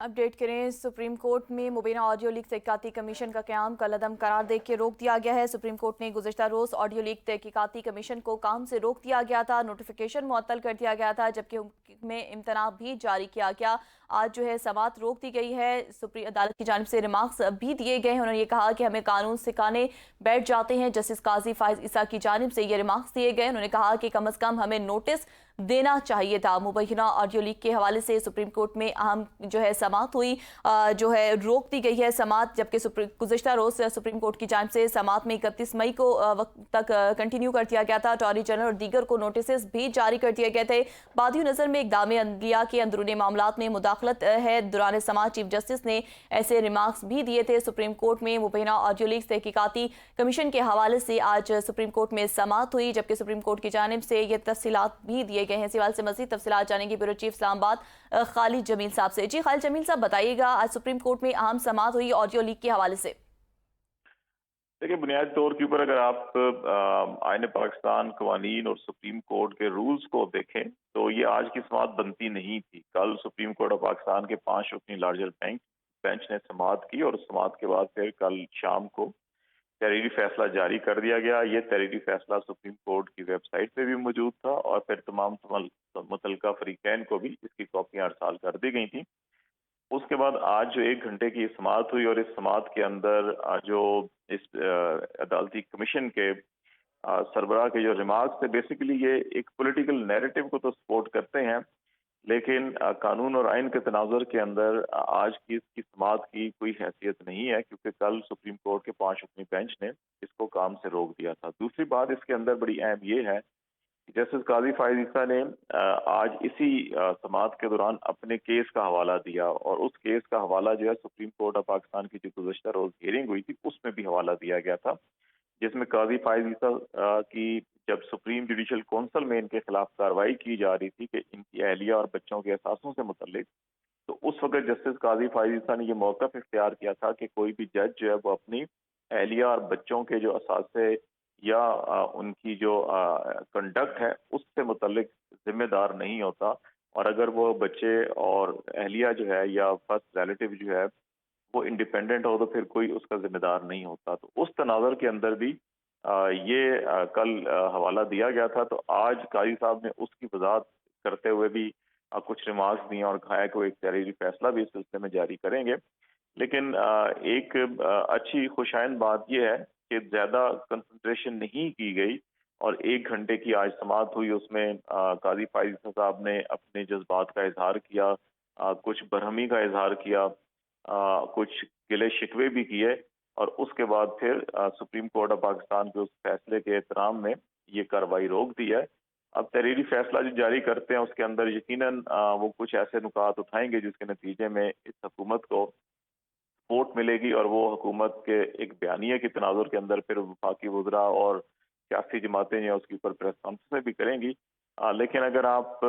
Update करें। Supreme court में Mubina audio leak तहकीकाती commission का क़याम कल अदम करार दे के रोक दिया गया है। सुप्रीम कोर्ट ने गुज़श्ता रोज़ ऑडियो लीक तहकीकाती कमीशन को काम से रोक दिया गया था, नोटिफिकेशन मुअत्तल कर दिया गया था, जबकि में इम्तना भी जारी किया गया। आज जो है समाअत रोक दी गई है। सुप्रीम अदालत की जानिब से रिमार्क्स भी दिए गए हैं। उन्होंने ये कहा कि हमें कानून सिखाने बैठ जाते हैं। जस्टिस काजी फाइज ईसा की जानिब से ये रिमार्क्स दिए गए। उन्होंने कहा कि कम अज़ कम हमें नोटिस देना चाहिए था। मुबैना ऑडियो लीक के हवाले से सुप्रीम कोर्ट में अहम जो है समाअत हुई, जो है रोक दी गई है समाअत, जबकि गुज़श्ता रोज़ सुप्रीम कोर्ट की जानिब से समाअत में 31 मई को वक्त तक कंटिन्यू कर दिया गया था। अटॉर्नी जनरल और दीगर को नोटिस भी जारी कर दिए गए थे। बादियो नज़र में इक़दाम अदलिया के अंदरूनी मामलात में मुदाखलत है। दौरान समाअत चीफ जस्टिस ने ऐसे रिमार्क्स भी दिए थे। सुप्रीम कोर्ट में मुबैना ऑडियो लीक तहकीकाती कमीशन के हवाले से आज सुप्रीम कोर्ट में समाअत हुई, जबकि सुप्रीम कोर्ट की जानिब से ये तफसीलात भी दिए गए हैं। इस हवाले से मज़ीद तफसीलात जानेंगे ब्यूरो चीफ इस्लामाबाद खालिद जमील साहब से। जी खालिद जमील साहब, बताइएगा आज सुप्रीम कोर्ट में अहम समाअत हुई ऑडियो लीक के हवाले से। देखिए, बुनियादी तौर के ऊपर अगर आप आईन पाकिस्तान, कवानीन और सुप्रीम कोर्ट के रूल्स को देखें तो ये आज की समाअत बनती नहीं थी। कल सुप्रीम कोर्ट ऑफ पाकिस्तान के 5 रुकनी लार्जर बेंच ने समाअत की और समाअत के बाद फिर कल शाम को तहरीरी फैसला जारी कर दिया गया। ये तहरीरी फैसला सुप्रीम कोर्ट की वेबसाइट पे भी मौजूद था और फिर तमाम मुतल्लिका फरीकैन को भी इसकी कॉपियां अरसाल कर दी गई थी। उसके बाद आज जो 1 घंटे की समाअत हुई और इस समाअत के अंदर जो इस अदालती कमीशन के सरबराह के जो रिमार्क्स थे, बेसिकली ये एक पॉलिटिकल नैरेटिव को तो सपोर्ट करते हैं, लेकिन कानून और आइन के तनाजुर के अंदर आज की इसकी समाअत की कोई हैसियत नहीं है, क्योंकि कल सुप्रीम कोर्ट के 5 रुकनी बेंच ने इसको काम से रोक दिया था। दूसरी बात इसके अंदर बड़ी अहम ये है, जस्टिस काजी फाइज ईसा ने आज इसी समाअत के दौरान अपने केस का हवाला दिया और उस केस का हवाला जो है सुप्रीम कोर्ट ऑफ पाकिस्तान की जो गुज़श्ता रोज हियरिंग हुई थी उसमें भी हवाला दिया गया था, जिसमें काजी फाइज ईसा की जब सुप्रीम जुडिशल काउंसिल में इनके खिलाफ कार्रवाई की जा रही थी कि इनकी अहलिया और बच्चों के एहसासों से मुतल्लिक, तो उस वक्त जस्टिस काजी फाइज ईसा ने यह मौक़िफ़ इख्तियार किया था कि कोई भी जज जो है वो अपनी अहलिया और बच्चों के जो असासे या उनकी जो कंडक्ट है उससे मुतल्लिक जिम्मेदार नहीं होता, और अगर वो बच्चे और अहलिया जो है या फर्स्ट रिलेटिव जो है वो इंडिपेंडेंट हो तो फिर कोई उसका जिम्मेदार नहीं होता। तो उस तनाज़ुर के अंदर भी कल हवाला दिया गया था। तो आज काजी साहब ने उसकी वजाहत करते हुए भी कुछ रिमार्क्स दिए और कहा कि वो एक तहरीरी फैसला भी इस सिलसिले में जारी करेंगे। लेकिन एक अच्छी खुशाइन बात यह है कि ज़्यादा कंसंट्रेशन नहीं की गई और 1 घंटे की आज समाअत हुई, उसमें काजी फाइज साहब ने अपने जज्बात का इजहार किया, कुछ बरहमी का इजहार किया, कुछ गिले शिकवे भी किए और उसके बाद फिर सुप्रीम कोर्ट ऑफ पाकिस्तान के उस फैसले के एहतराम में ये कार्रवाई रोक दी है। अब तहरीरी फैसला जो जारी करते हैं उसके अंदर यकीनन वो कुछ ऐसे नुकात उठाएंगे जिसके नतीजे में इस हुकूमत को सपोर्ट मिलेगी और वो हुकूमत के एक बयानिया के तनाजुर के अंदर फिर वफाकी वज़रा और सियासी जमातें जो उसके ऊपर प्रेस कॉन्फ्रेंस भी करेंगी। लेकिन अगर आप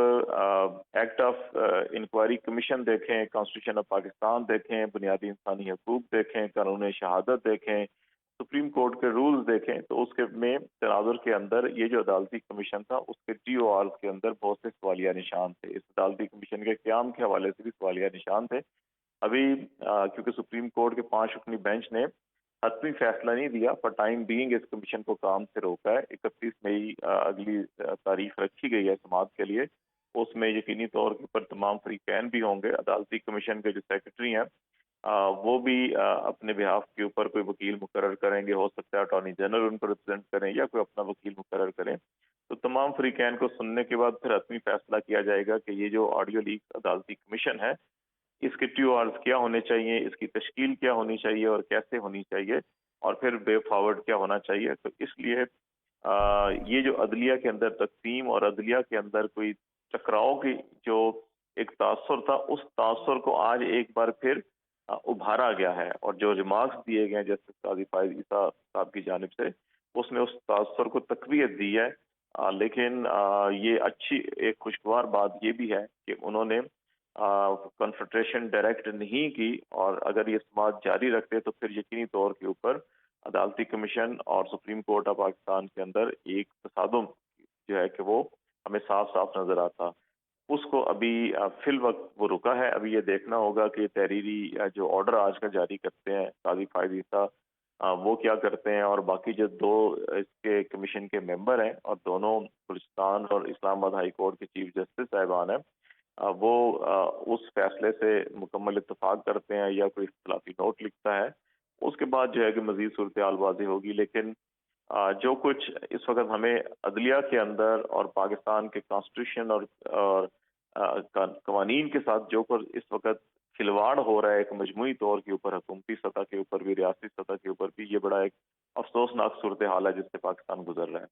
एक्ट ऑफ इंक्वायरी कमीशन देखें, कॉन्स्टिट्यूशन ऑफ पाकिस्तान देखें, बुनियादी इंसानी हकूक देखें, कानून शहादत देखें, सुप्रीम कोर्ट के रूल्स देखें, तो उसके में तनाजुर के अंदर ये जो अदालती कमीशन था उसके TORs के अंदर बहुत से सवालिया निशान थे। इस अदालती कमीशन के क़याम के हवाले से भी सवालिया निशान थे। अभी क्योंकि सुप्रीम कोर्ट के 5 रुकनी बेंच ने हतमी फैसला नहीं दिया, पर टाइम बीइंग इस कमीशन को काम से रोका है। 31 मई अगली तारीख रखी गई है समाअत के लिए। उसमें यकीनी तौर के ऊपर तमाम फरीकैन भी होंगे। अदालती कमीशन के जो सेक्रेटरी हैं वो भी अपने बिहाफ के ऊपर कोई वकील मुकर्रर करेंगे। हो सकता है अटॉर्नी जनरल उनको रिप्रेजेंट करें या कोई अपना वकील मुकर्रर करें। तो तमाम फरीकैन को सुनने के बाद फिर हतमी फैसला किया जाएगा कि ये जो ऑडियो लीक अदालती कमीशन है इसके TORs क्या होने चाहिए, इसकी तश्कील क्या होनी चाहिए और कैसे होनी चाहिए, और फिर वे फॉरवर्ड क्या होना चाहिए। तो इसलिए ये जो अदलिया के अंदर तकसीम और अदलिया के अंदर कोई टकराव की जो एक तासुर था, उस तासुर को आज एक बार फिर उभारा गया है और जो रिमार्क्स दिए गए जस्टिस काजी फाइज ईसा साहब की जानिब से उसमें उस तासुर को तकवीत दी है। लेकिन ये अच्छी एक खुशगवार बात ये भी है कि उन्होंने कन्फ्रंटेशन डायरेक्ट नहीं की, और अगर ये समाअत जारी रखते तो फिर यकीनी तौर के ऊपर अदालती कमीशन और सुप्रीम कोर्ट ऑफ पाकिस्तान के अंदर एक तसादुम जो है कि वो हमें साफ साफ नजर आता। اس کو ابھی فی الوقت وہ رکا ہے. ابھی یہ دیکھنا ہوگا کہ تحریری جو آرڈر آج کا جاری کرتے ہیں قاضی فائز عیسیٰ وہ کیا کرتے ہیں، اور باقی جو دو اس کے کمیشن کے ممبر ہیں اور دونوں بلوچستان اور اسلام آباد ہائی کورٹ کے چیف جسٹس صاحبان ہیں، وہ اس فیصلے سے مکمل اتفاق کرتے ہیں یا کوئی اختلافی نوٹ لکھتا ہے. اس کے بعد جو ہے کہ مزید صورتحال واضح ہوگی. لیکن جو کچھ اس وقت ہمیں عدلیہ کے اندر اور پاکستان کے کانسٹیٹیوشن اور قوانین کے ساتھ جو کچھ اس وقت کھلواڑ ہو رہا ہے ایک مجموعی طور کے اوپر، حکومتی سطح کے اوپر بھی، ریاستی سطح کے اوپر بھی، یہ بڑا ایک افسوسناک صورتحال ہے جس سے پاکستان گزر رہا ہے.